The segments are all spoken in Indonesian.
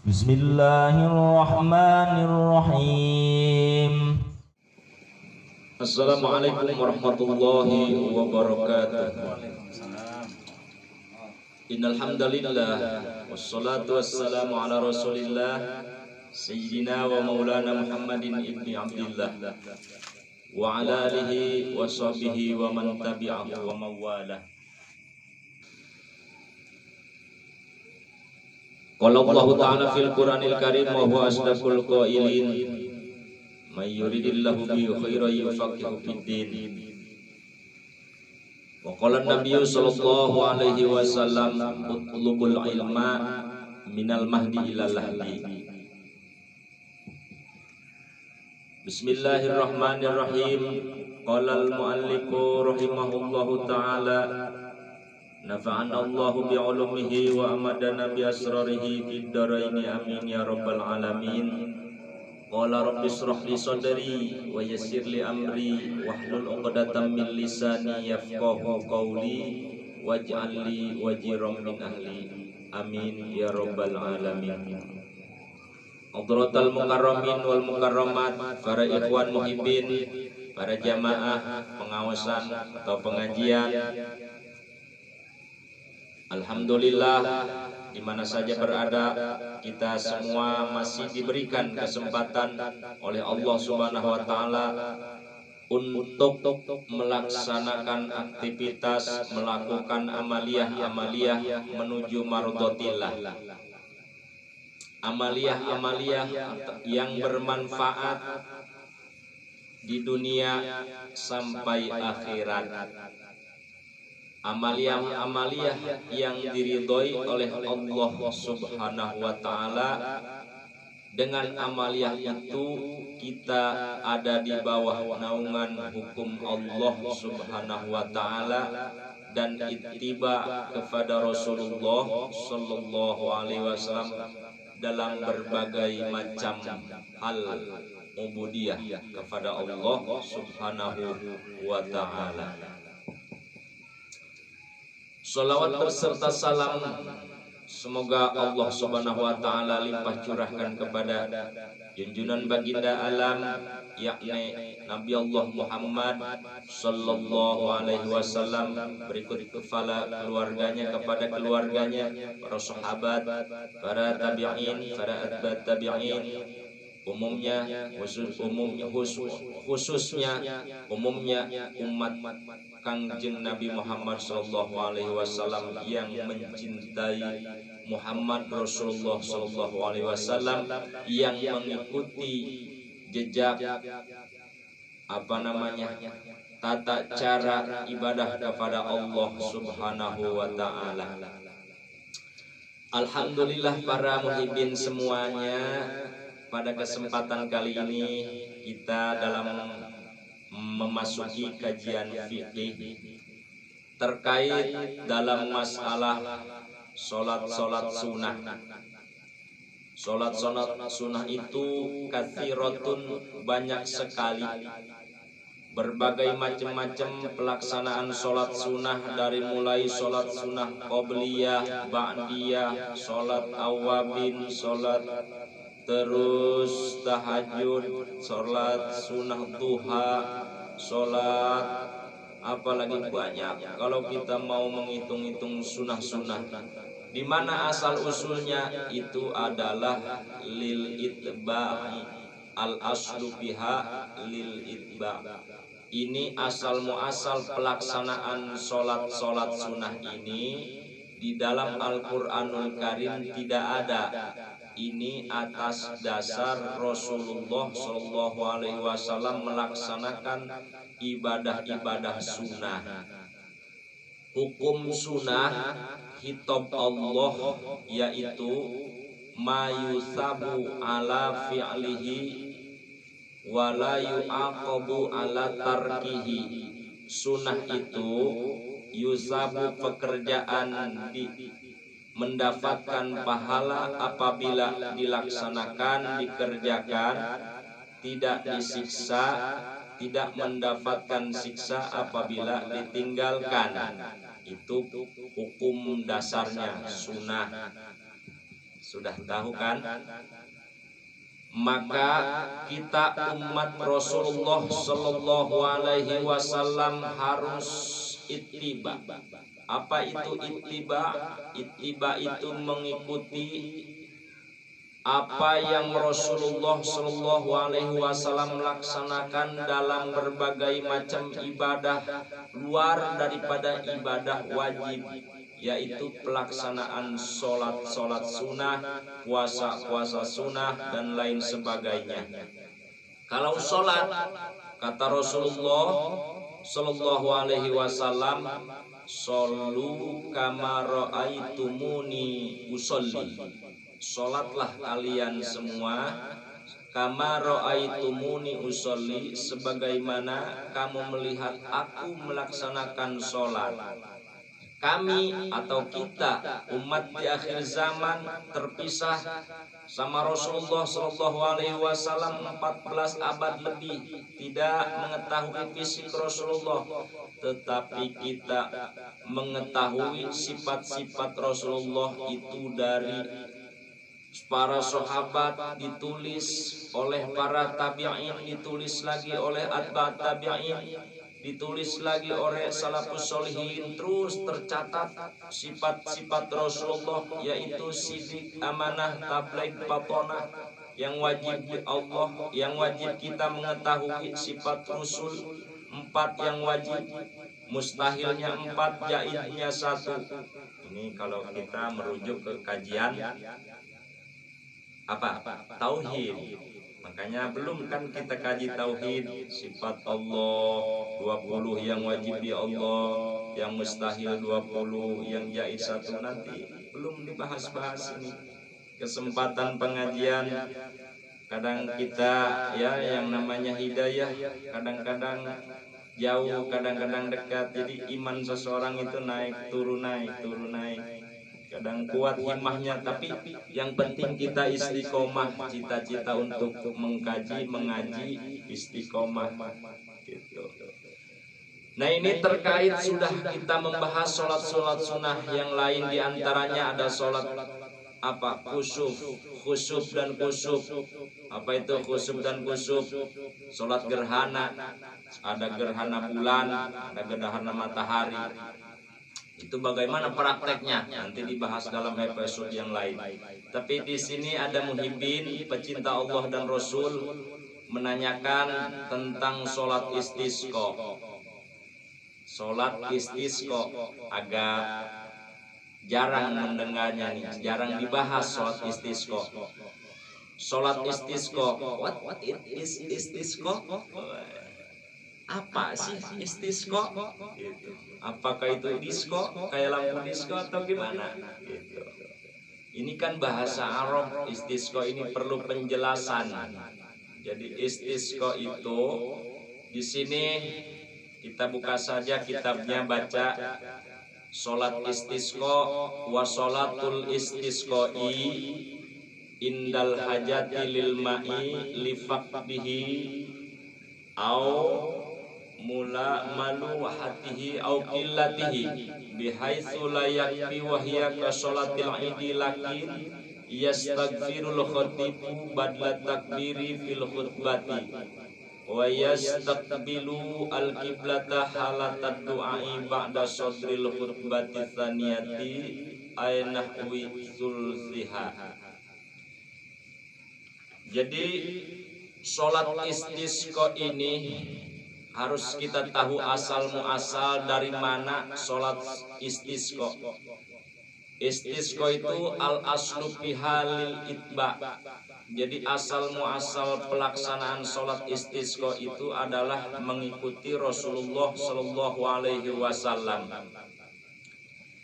Bismillahirrahmanirrahim. Assalamualaikum warahmatullahi wabarakatuh. Innal hamdalillah wassalatu wassalamu ala Rasulillah sayyidina wa maulana Muhammadin ibni Abdillah wa ala alihi wa sahbihi wa man tabi'ahu wa mawalah. Qala Allah Ta'ala fil Qur'anil Karim wa huwa asdaqul qailin may yuridillahu bihi khairan yufaqihu fid-din. Wa qala an-nabiyyu sallallahu alaihi wasallam utlubul ilma minal mahdi ilal lahdi. Bismillahirrahmanirrahim. Qala al-muallifu rahimahullahu ta'ala nafa'ana Allahu bi'ulumihi wa amadana bi asrarihi fid dharaini amin ya rabbal alamin. Qala rabbi shrah li sadri wa yassir li amri wahlul 'uqdatam min lisani yafqahu qawli waj'al li wajiran min ahli amin ya rabbal alamin. Hadratal mukarramin wal mukarramat, para ikhwan muhibbin, para jamaah pengawasan atau pengajian, alhamdulillah, di mana saja berada, kita semua masih diberikan kesempatan oleh Allah Subhanahu wa taala untuk melaksanakan aktivitas, melakukan amaliyah menuju mardhatillah. Amaliyah yang bermanfaat di dunia sampai akhirat. Amaliyah yang diridhoi oleh Allah Subhanahu wa taala. Dengan amaliyah itu kita ada di bawah naungan hukum Allah Subhanahu wa taala dan ittiba kepada Rasulullah sallallahu alaihi wasallam dalam berbagai macam hal ubudiyah kepada Allah Subhanahu wa taala. Salawat berserta salam semoga Allah Subhanahu wa taala limpah curahkan kepada junjungan baginda alam, yakni Nabi Allah Muhammad sallallahu alaihi wasallam, berikut kepada keluarganya, para sahabat, para tabi'in, para atba' tabi'in, khususnya umat Kangjeng Nabi Muhammad sallallahu alaihi wasallam yang mencintai Muhammad Rasulullah sallallahu alaihi wasallam, yang mengikuti jejak tata cara ibadah kepada Allah Subhanahu wa taala. Alhamdulillah para muhibbin semuanya, pada kesempatan kali ini kita dalam memasuki kajian fikih terkait dalam masalah solat sunnah. Solat sunnah itu katsiratun, banyak sekali, berbagai macam-macam pelaksanaan solat sunnah, dari mulai solat sunnah qobliyah, ba'diyah, solat awabin, solat terus tahajud, solat sunnah duha, solat apalagi banyak. Kalau kita mau menghitung-hitung sunnah-sunnah, di mana asal usulnya itu adalah lil itba'i, al aslu biha lil itba'. Ini asal muasal pelaksanaan solat sunnah ini di dalam Al-Qur'anul Karim tidak ada. Ini atas dasar Rasulullah sallallahu alaihi wasallam melaksanakan ibadah-ibadah sunnah. Hukum sunnah khitab Allah yaitu ma yusabu ala fi'lihi wa la yu'aqabu ala tarkihi. Sunnah itu yusabu, pekerjaan mendapatkan pahala apabila dilaksanakan, dikerjakan, tidak disiksa, tidak mendapatkan siksa apabila ditinggalkan. Itu hukum dasarnya sunnah. Sudah tahu kan? Maka kita umat Rasulullah Sallallahu Alaihi Wasallam harus ittiba. Apa itu ittiba? Ittiba itu mengikuti apa yang Rasulullah Sallallahu Alaihi Wasallam laksanakan dalam berbagai macam ibadah luar daripada ibadah wajib, yaitu pelaksanaan sholat sunnah, puasa sunnah, dan lain sebagainya. Kalau sholat, kata Rasulullah Sallallahu Alaihi Wasallam, "Shollu kama ra'aitumuni usolli." Sholatlah kalian semua kama ra'aitumuni usolli, sebagaimana kamu melihat aku melaksanakan sholat. Kami atau kita umat di akhir zaman terpisah sama Rasulullah Sallallahu Alaihi Wasallam 14 abad lebih, tidak mengetahui fisik Rasulullah, tetapi kita mengetahui sifat-sifat Rasulullah itu dari para sahabat, ditulis oleh para tabi'in, ditulis lagi oleh atba' tabi'in, ditulis lagi oleh salafus sholihin. Terus tercatat sifat-sifat Rasulullah, yaitu sidik, amanah, tabligh, batonah, yang wajib Allah, yang wajib kita mengetahui sifat Rasul 4 yang wajib, mustahilnya 4, jaiznya 1. Ini kalau kita merujuk ke kajian apa? Tauhid. Makanya belum kan kita kaji tauhid, sifat Allah 20 yang wajib di Allah, yang mustahil 20, yang jaiz 1, nanti belum dibahas-bahas ini. Kesempatan pengajian kadang kita ya yang namanya hidayah kadang-kadang jauh, kadang-kadang dekat. Jadi iman seseorang itu naik turun, naik turun, naik. Kadang kuat himmahnya, tapi yang penting kita istiqomah, cita-cita untuk mengkaji, mengaji, istiqomah gitu. Nah, ini terkait sudah kita membahas sholat sunnah yang lain, diantaranya ada sholat apa? Khusyuk dan kusuf. Apa itu khusyuk dan kusuf? Sholat gerhana, ada gerhana bulan, ada gerhana matahari. Itu bagaimana prakteknya nanti dibahas dalam episode yang lain. Tapi di sini ada muhibbin, pecinta Allah dan Rasul, menanyakan tentang sholat istisqa. Sholat istisqa agak jarang mendengarnya nih, jarang dibahas sholat istisqa. Sholat istisqa, what is istisqa? Apa sih istisqa? Gitu. Apakah itu disco, kayak lampu disco atau gimana? Gitu. Ini kan bahasa Arab, istisqa ini perlu penjelasan. Jadi istisqa itu di sini kita buka saja kitabnya, baca sholat istisqa wa sholatul istisqai indal hajati lil ma'i li faqdihi au mula malu wahatihi au qillatihi bihaitsu la yakfi wa hiya ka sholatil idi lakin yastaghfirul khatibu badla takbiri fil khutbati wa yastaqbilu al qiblata halatad du'ai ba'da sadril khutbati tsaniyati aynahwi sulsiha. Jadi sholat istisqa ini harus kita tahu asal muasal dari mana sholat istisqa. Istisqa itu al aslu fiha lil itba. Jadi asal muasal pelaksanaan sholat istisqa itu adalah mengikuti Rasulullah Sallallahu Alaihi Wasallam.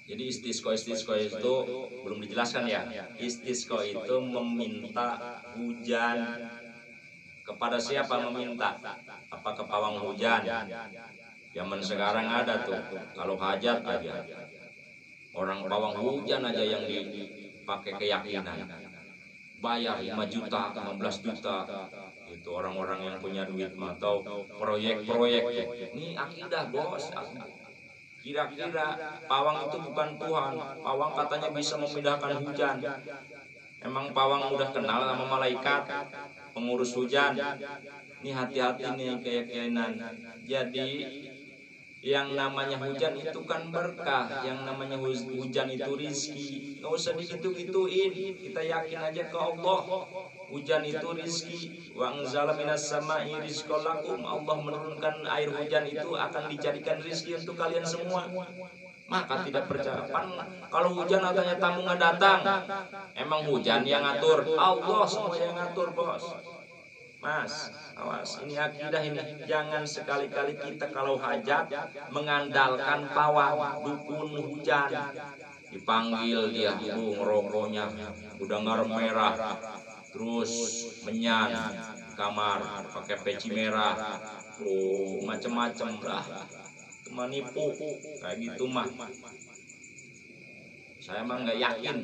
Jadi istisqa itu belum dijelaskan ya. Istisqa itu meminta hujan. Kepada siapa meminta? Apa ke pawang hujan? Zaman sekarang ada tuh, kalau hajat aja orang pawang hujan aja yang dipakai keyakinan, bayar 5 juta, 15 juta. Itu orang-orang yang punya duit atau proyek-proyek. Ini akidah bos. Kira-kira pawang itu bukan Tuhan. Pawang katanya bisa memindahkan hujan. Emang pawang udah kenal sama malaikat pengurus hujan. Ini hati-hati nih keyakinan. Jadi yang namanya hujan itu kan berkah, yang namanya hujan itu rizki. Nggak usah digitu-gituin, kita yakin aja ke Allah. Hujan itu rizki. Wa anzala minas sama'i rizqan lakum. Allah menurunkan air hujan itu akan dijadikan rizki untuk kalian semua. Maka tidak percaya. Kalau hujan katanya tamu nggak datang, emang hujan yang ngatur? Allah semua yang ngatur, bos. Mas, awas, ini akidah ini. Jangan sekali-kali kita kalau hajat mengandalkan pawang, dukun hujan. Dipanggil dia, ngerokoknya udah garam merah, terus menyan kamar pakai peci merah, macem-macem lah, cuma nipu kayak gitu mah. Saya emang nggak yakin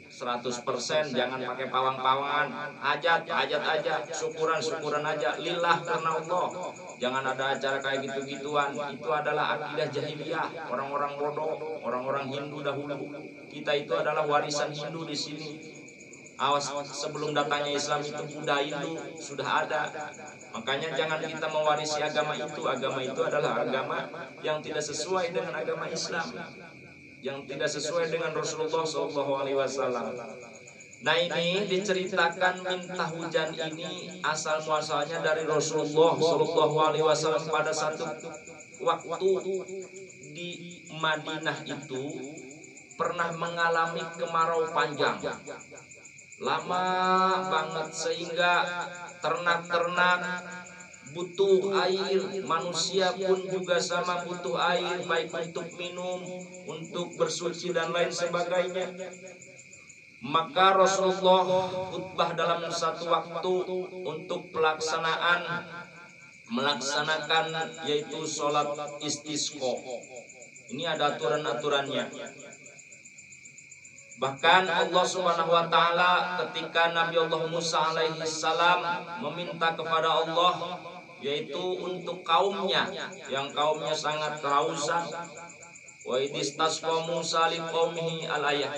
100% jangan pakai pawang-pawangan, hajat aja, syukuran aja, lillah karena Allah. Jangan ada acara kayak gitu-gituan. Itu adalah akidah jahiliyah, orang-orang bodoh, orang-orang Hindu dahulu. Kita itu adalah warisan Hindu di sini. Awas, sebelum datangnya Islam itu Buddha Hindu sudah ada. Makanya jangan kita mewarisi agama itu. Agama itu adalah agama yang tidak sesuai dengan agama Islam, yang tidak sesuai dengan Rasulullah SAW. Nah, ini diceritakan minta hujan ini asal muasalnya dari Rasulullah SAW. Pada satu waktu di Madinah itu pernah mengalami kemarau panjang, lama banget, sehingga ternak-ternak butuh air, manusia pun juga sama butuh air, baik untuk minum, untuk bersuci dan lain sebagainya. Maka Rasulullah khutbah dalam satu waktu untuk melaksanakan yaitu sholat istisqa. Ini ada aturan-aturannya. Bahkan Allah Subhanahu wa taala ketika Nabi Allah Musa alaihi salam meminta kepada Allah, yaitu untuk kaumnya yang kaumnya sangat kehausan. Wa idistasqa Musa liqaumihi al-ayah.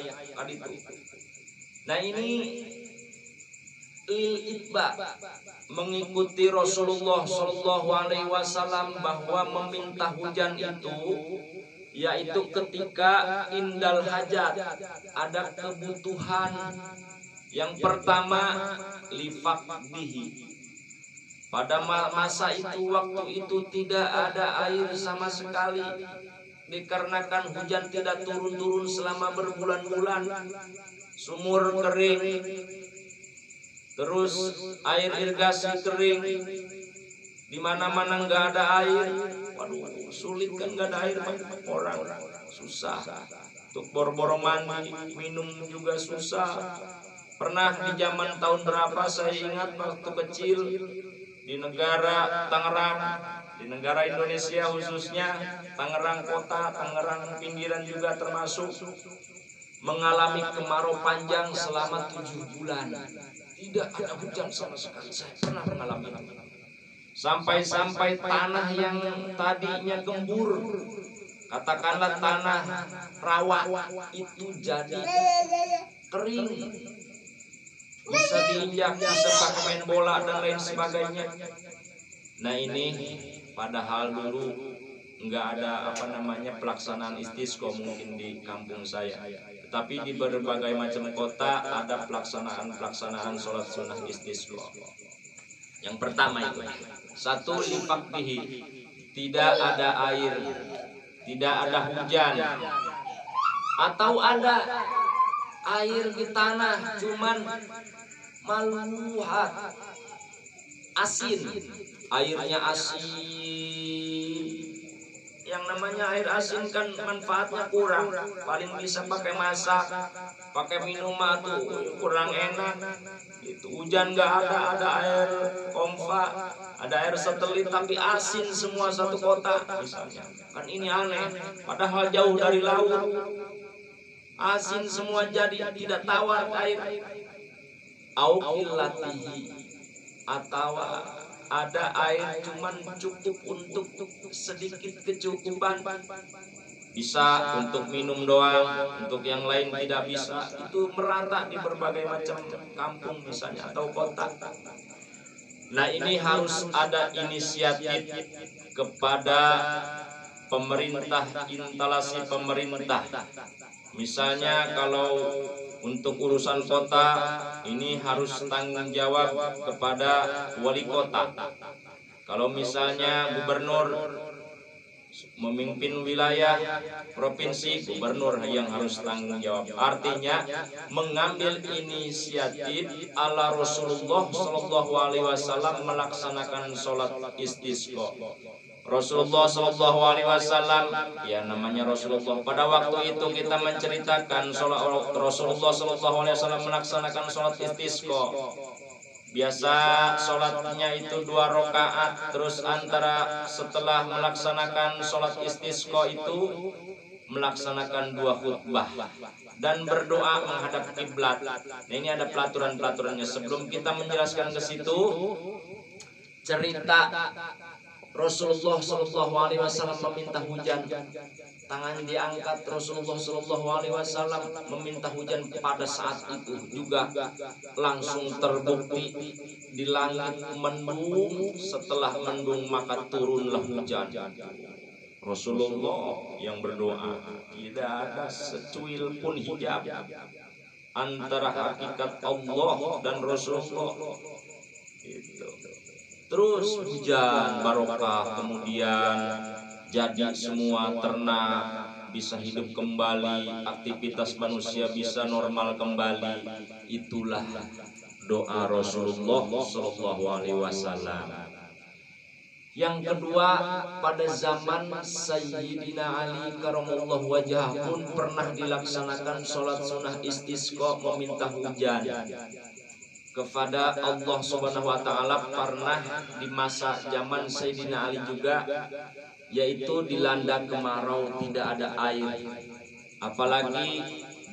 Nah, ini itba mengikuti Rasulullah sallallahu alaihi wasallam bahwa meminta hujan itu yaitu ketika indal hajat, ada kebutuhan. Yang pertama lifaqdihi, pada masa itu, waktu itu tidak ada air sama sekali, dikarenakan hujan tidak turun-turun selama berbulan-bulan, sumur kering, terus air irigasi kering, di mana-mana nggak ada air. Waduh, sulit kan, nggak ada air, orang susah untuk boro-boro mandi, minum juga susah. Pernah di zaman tahun berapa saya ingat waktu kecil di negara Tangerang, di negara Indonesia khususnya Tangerang kota, Tangerang pinggiran juga termasuk, mengalami kemarau panjang selama 7 bulan. Tidak ada hujan sama sekali. Saya pernah mengalami itu. Sampai-sampai tanah yang tadinya gembur, katakanlah tanah rawa, itu jadi kering, bisa diinjak, bisa pakai main bola dan lain sebagainya. Nah, ini padahal dulu nggak ada pelaksanaan istisqa mungkin di kampung saya, tetapi di berbagai macam kota ada pelaksanaan sholat sunnah istisqa. Yang pertama itu, satu lifaqdihi, tidak ada air, tidak ada hujan, atau ada air di tanah cuman maluhat, asin, airnya asin. Yang namanya air asin kan manfaatnya kurang, paling bisa pakai masak, pakai minuman tuh kurang enak gitu. Hujan nggak ada air pompa, ada air satelit, tapi asin semua satu kota misalnya. Kan ini aneh, padahal jauh dari laut, asin semua jadi tidak tawar air. Auqillatihi, atau ada air cuman cukup untuk sedikit kecukupan, bisa untuk minum doang, untuk yang lain tidak bisa. Itu merata di berbagai macam kampung misalnya atau kota. Nah, ini harus ada inisiatif kepada pemerintah, instalasi pemerintah. Misalnya kalau untuk urusan kota ini harus tanggung jawab kepada wali kota. Kalau misalnya gubernur memimpin wilayah provinsi, gubernur yang harus tanggung jawab. Artinya mengambil inisiatif ala Rasulullah Shallallahu Alaihi Wasallam melaksanakan sholat istisqa. Rasulullah Shallallahu Alaihi Wasallam, ya namanya Rasulullah. Pada waktu itu kita menceritakan sholat Rasulullah Shallallahu Alaihi Wasallam melaksanakan sholat istisqa. Biasa sholatnya itu 2 rakaat, terus antara setelah melaksanakan sholat istisqa itu melaksanakan 2 khutbah dan berdoa menghadap kiblat. Nah, ini ada pelaturan-pelaturannya. Sebelum kita menjelaskan ke situ, cerita Rasulullah Shallallahu Alaihi Wasallam meminta hujan. Tangan diangkat Rasulullah Shallallahu Alaihi Wasallam meminta hujan. Pada saat itu juga langsung terbukti di langit mendung. Setelah mendung maka turunlah hujan. Rasulullah yang berdoa, tidak ada secuil pun hijab antara hakikat Allah dan Rasulullah. Itu. Terus hujan barokah, kemudian jadi semua ternak bisa hidup kembali, aktivitas manusia bisa normal kembali. Itulah doa Rasulullah Shallallahu Alaihi Wasallam. Yang kedua, pada zaman Sayyidina Ali karamallahu wajhah pun pernah dilaksanakan sholat sunnah istisqa meminta hujan kepada Allah Subhanahu wa taala. Pernah di masa zaman Sayyidina Ali juga, yaitu dilanda kemarau, tidak ada air. Apalagi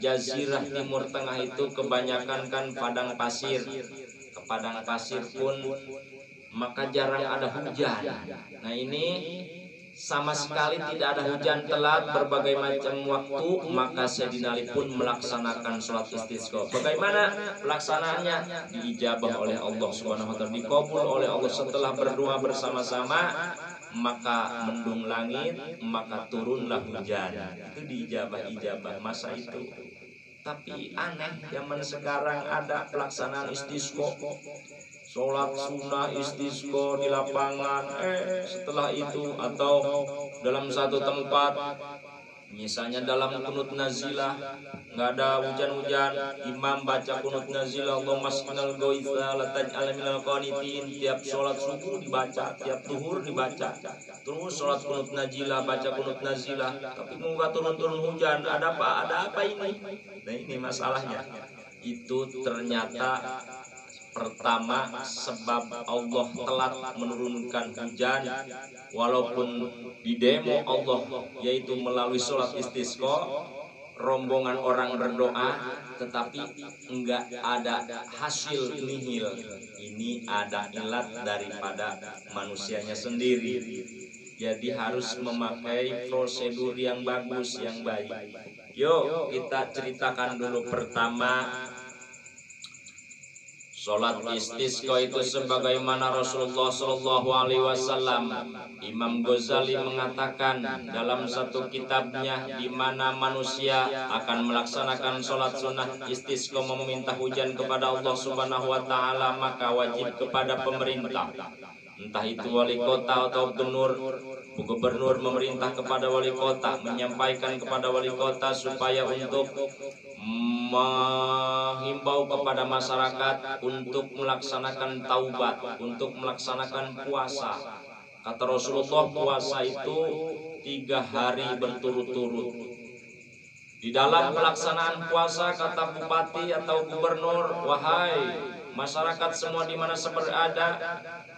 jazirah Timur Tengah itu kebanyakan kan padang pasir. Ke padang pasir pun maka jarang ada hujan. Nah, ini sama sekali tidak ada hujan, telat berbagai macam waktu, maka Sayyidina Ali pun melaksanakan sholat istisqa. Bagaimana pelaksanaannya? Diijabah oleh Allah Subhanahu wa taala, dikabul oleh Allah. Setelah berdoa bersama-sama, maka mendung langit, maka turunlah hujan. Itu diijabah masa itu. Tapi aneh, zaman sekarang ada pelaksanaan istisqa, sholat sunnah istisqa di lapangan. Setelah itu atau dalam satu tempat, misalnya dalam kunut nazilah, nggak ada hujan-hujan, imam baca kunut nazilah, Allahumma asqinal ghaitha la taj'al minal qanitin. Tiap sholat subuh dibaca, tiap zuhur dibaca, terus sholat kunut nazilah, baca kunut nazilah, tapi nggak turun-turun hujan. Ada apa ini? Nah, ini masalahnya. Itu ternyata pertama sebab Allah telat menurunkan hujan, walaupun di demo Allah, yaitu melalui sholat istisqa, rombongan orang berdoa, tetapi enggak ada hasil, nihil. Ini ada ilat daripada manusianya sendiri. Jadi harus memakai prosedur yang bagus, yang baik. Yuk kita ceritakan dulu. Pertama, sholat istisqa itu sebagaimana Rasulullah Shallallahu Alaihi Wasallam. Imam Ghazali mengatakan dalam satu kitabnya, di mana manusia akan melaksanakan sholat sunnah istisqa meminta hujan kepada Allah Subhanahu Wa Taala, maka wajib kepada pemerintah, entah itu wali kota atau gubernur memerintah kepada wali kota, menyampaikan kepada wali kota supaya untuk menghimbau kepada masyarakat untuk melaksanakan taubat, untuk melaksanakan puasa. Kata Rasulullah, puasa itu 3 hari berturut-turut. Di dalam pelaksanaan puasa, kata bupati atau gubernur, wahai masyarakat semua di mana berada,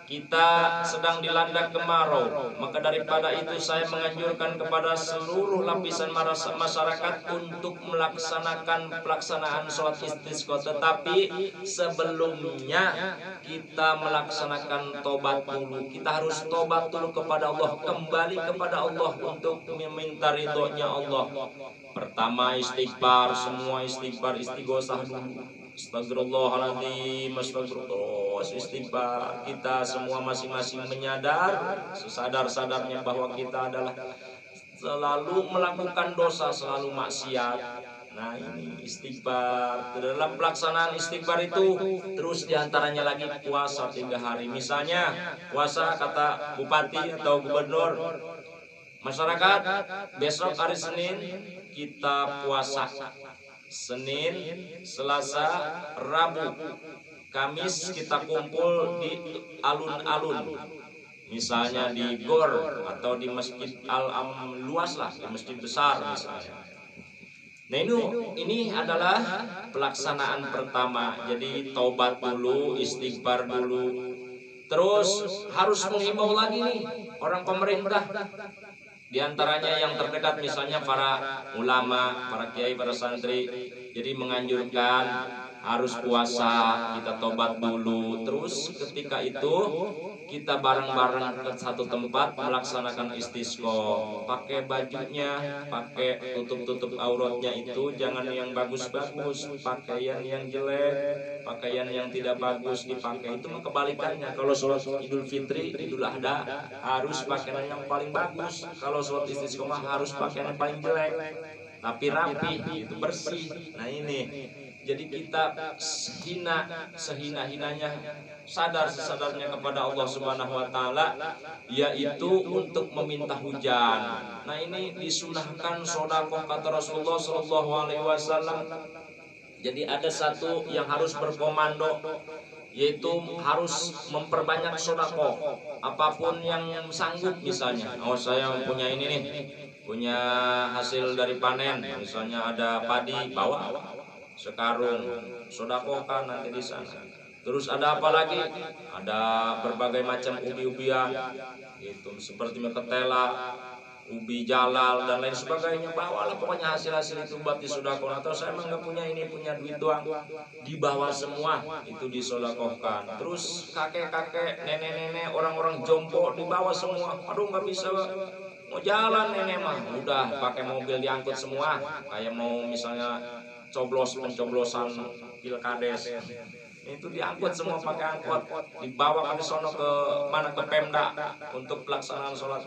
kita sedang dilanda kemarau. Maka daripada itu saya menganjurkan kepada seluruh lapisan masyarakat untuk melaksanakan pelaksanaan sholat istisqa. Tetapi sebelumnya kita melaksanakan tobat dulu. Kita harus tobat dulu kepada Allah, kembali kepada Allah untuk meminta ridhonya Allah. Pertama istighfar, semua istighfar, istighosah dulu. Astagfirullahaladzim, astagfirullah, istighfar. Kita semua masing-masing menyadar, sesadar-sadarnya bahwa kita adalah selalu melakukan dosa, selalu maksiat. Nah ini istighfar. Dalam pelaksanaan istighfar itu terus diantaranya lagi puasa 3 hari. Misalnya puasa kata bupati atau gubernur, masyarakat besok hari Senin kita puasa. Senin, Selasa, Rabu, Kamis kita kumpul di alun-alun, misalnya di GOR atau di Masjid Al-Am luas lah, di masjid besar misalnya. Nah ini adalah pelaksanaan pertama. Jadi taubat dulu, istighfar dulu. Terus harus menghimbau lagi nih orang pemerintah. Di antaranya yang terdekat misalnya para ulama, para kiai, para santri. Jadi menganjurkan harus puasa, kita tobat dulu. Terus ketika itu kita bareng-bareng ke satu tempat melaksanakan istisqa. Pakai bajunya, pakai tutup-tutup auratnya itu jangan yang bagus-bagus, pakaian yang jelek, pakaian yang tidak bagus dipakai. Itu kebalikannya. Kalau sholat Idul Fitri, Idul Adha harus pakaian yang paling bagus. Kalau sholat istisqa harus pakaian yang paling jelek, tapi rapi, itu bersih. Nah ini, jadi kita sehina-hinanya, sadar sesadarnya kepada Allah Subhanahu wa taala, yaitu untuk meminta hujan. Nah ini disunahkan sedekah kata Rasulullah sallallahu alaihi wasallam. Jadi ada satu yang harus berkomando, yaitu harus memperbanyak sedekah. Apapun yang sanggup, misalnya, oh saya punya ini nih, punya hasil dari panen, misalnya ada padi, bawa sekarung, sedekahkan nanti di sana. Terus ada apa lagi? Ada berbagai macam ubi-ubian, itu seperti ketela, ubi jalal dan lain sebagainya. Bawalah pokoknya hasil-hasil itu buat disedekahkan. Atau saya emang nggak punya ini, punya duit doang, dibawa semua itu disedekahkan. Terus kakek-kakek, nenek-nenek, orang-orang jompo dibawa semua. Aduh nggak bisa mau jalan nenek mah, udah pakai mobil diangkut semua. Kayak mau misalnya pencoblosan pilkades, itu diangkut semua pakai angkot, dibawa ke sono ke mana, ke Pemda untuk pelaksanaan sholat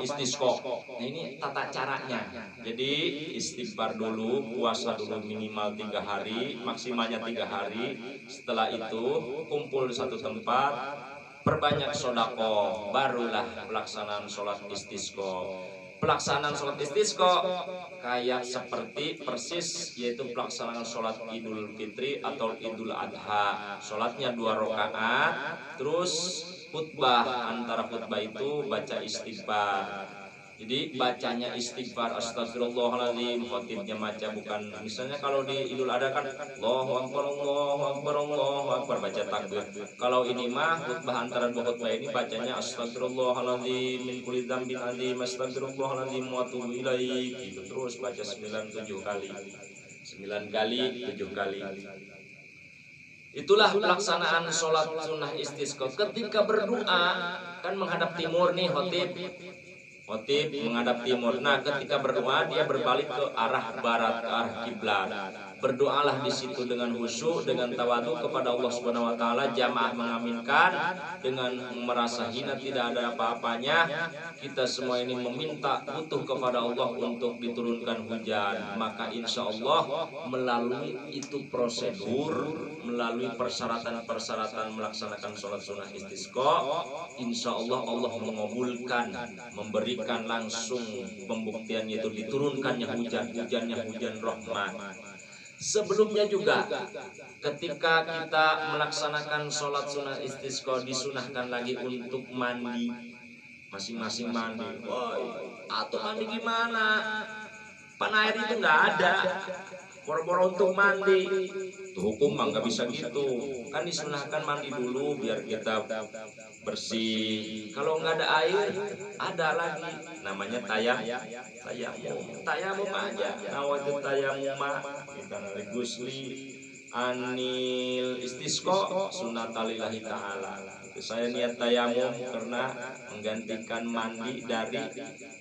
istisqa. Nah ini tata caranya. Jadi istighfar dulu, puasa dulu minimal 3 hari, maksimalnya 3 hari. Setelah itu kumpul di satu tempat, perbanyak sedekah, barulah pelaksanaan sholat istisqa. Pelaksanaan sholat istisqa kayak seperti persis, yaitu pelaksanaan sholat Idul Fitri atau Idul Adha. Sholatnya 2 rakaat, terus khutbah, antara khutbah itu baca istighfar. Jadi bacanya istighfar, astagfirullahaladzim, khotibnya baca, bukan misalnya kalau di Idul Adha kan Allahu Akbar, Allahu Akbar, Allahu Akbar, baca takbir. Kalau ini mah khutbah, antara 2 khutbah ini bacanya astagfirullahaladzim min kulli dzambin adzim, astagfirullahaladzim wa atubu ilaih, gitu. Terus baca 9 kali. Itulah pelaksanaan sholat sunnah istisqa. Ketika berdoa kan menghadap timur nih, khotib menghadap timur. Nah, ketika berdoa dia berbalik ke arah barat, ke arah kiblat. Berdoalah di situ dengan khusyuk, dengan tawadu kepada Allah Subhanahu wa taala. Jamaah mengaminkan dengan merasa hina, tidak ada apa-apanya. Kita semua ini meminta, butuh kepada Allah untuk diturunkan hujan. Maka insya Allah melalui itu prosedur, melalui persyaratan-persyaratan melaksanakan sholat sunnah istisqa, insya Allah Allah mengabulkan, memberikan langsung pembuktian, yaitu diturunkannya hujannya hujan rahmat. Sebelumnya juga ketika kita melaksanakan sholat sunnah istisqa, disunahkan lagi untuk mandi, masing-masing mandi. Woi, atau mandi gimana? Pan air itu nggak ada. boro-boro untuk mandi. Tuh hukum mah nggak bisa gitu. Kan disunahkan mandi dulu biar kita bersih. Kalau nggak ada air, ada lagi namanya tayamum aja. Nawaitu tayamum kita narik gusli anil istisqa sunatalillahi ta'ala. Saya niat tayamum karena menggantikan mandi dari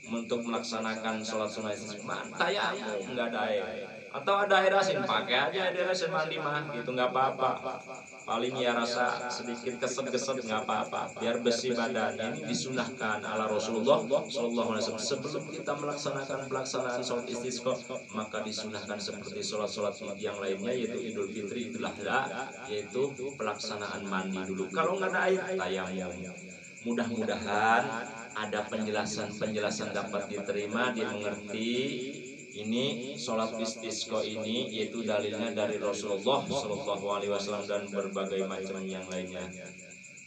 untuk melaksanakan sholat sunnah istisqa. Tayamum nggak ada air. Atau ada air asin, pakai aja air asin mandi mah, gitu nggak apa-apa. Paling ya rasa sedikit keset-keset nggak apa-apa, biar bersih badan. Ini disunahkan ala Rasulullah Sallallahu Alaihi Wasallam. Sebelum kita melaksanakan pelaksanaan sholat istisqa, maka disunahkan seperti sholat-sholat yang lainnya, yaitu Idul Fitri, Idul Adha, yaitu pelaksanaan mandi dulu. Kalau nggak ada air, tayamum. Mudah-mudahan ada penjelasan dapat diterima, dimengerti. Ini sholat istisqa ini yaitu dalilnya dari Rasulullah Sallallahu Alaihi Wasallam dan berbagai macam yang lainnya.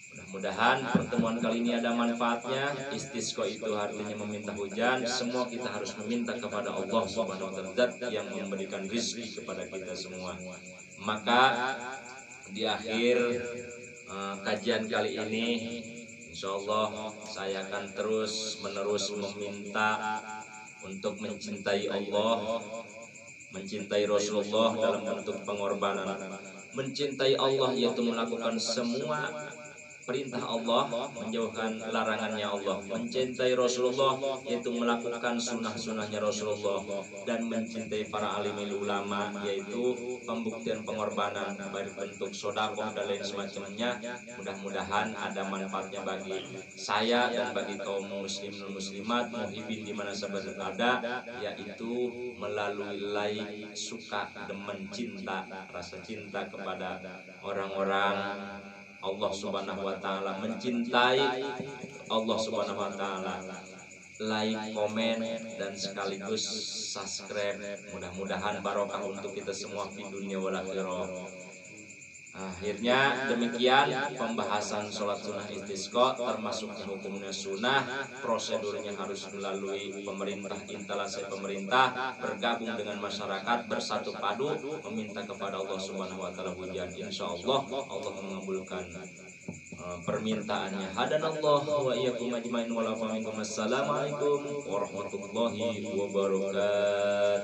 Mudah-mudahan pertemuan kali ini ada manfaatnya. Istisqa itu artinya meminta hujan. Semua kita harus meminta kepada Allah Subhanahu wa Ta'ala yang memberikan rezeki kepada kita semua. Maka di akhir kajian kali ini, insya Allah saya akan terus menerus meminta untuk mencintai Allah, mencintai Rasulullah dalam bentuk pengorbanan. Mencintai Allah yaitu melakukan semua perintah Allah, menjauhkan larangannya Allah. Mencintai Rasulullah yaitu melakukan sunnah-sunnahnya Rasulullah. Dan mencintai para alimil ulama yaitu pembuktian pengorbanan baik bentuk sedekah dan lain semacamnya. Mudah-mudahan ada manfaatnya bagi saya dan bagi kaum muslim dan muslimat muhibin di mana saja berada, yaitu melalui like, suka, demen, cinta, rasa cinta kepada orang-orang Allah Subhanahu wa Ta'ala, mencintai Allah Subhanahu wa Ta'ala, like, komen, dan sekaligus subscribe. Mudah-mudahan barokah untuk kita semua di dunia wal akhirah. Akhirnya demikian pembahasan sholat sunnah istisqa, termasuknya hukumnya sunnah. Prosedurnya harus melalui pemerintah, instalasi pemerintah, bergabung dengan masyarakat, bersatu padu meminta kepada Allah Subhanahu wa Ta'ala hujan. Insya Allah Allah mengabulkan permintaannya. Hadanallahu wa iyyakum ajmain wa la minkum. Assalamualaikum warahmatullahi wabarakatuh.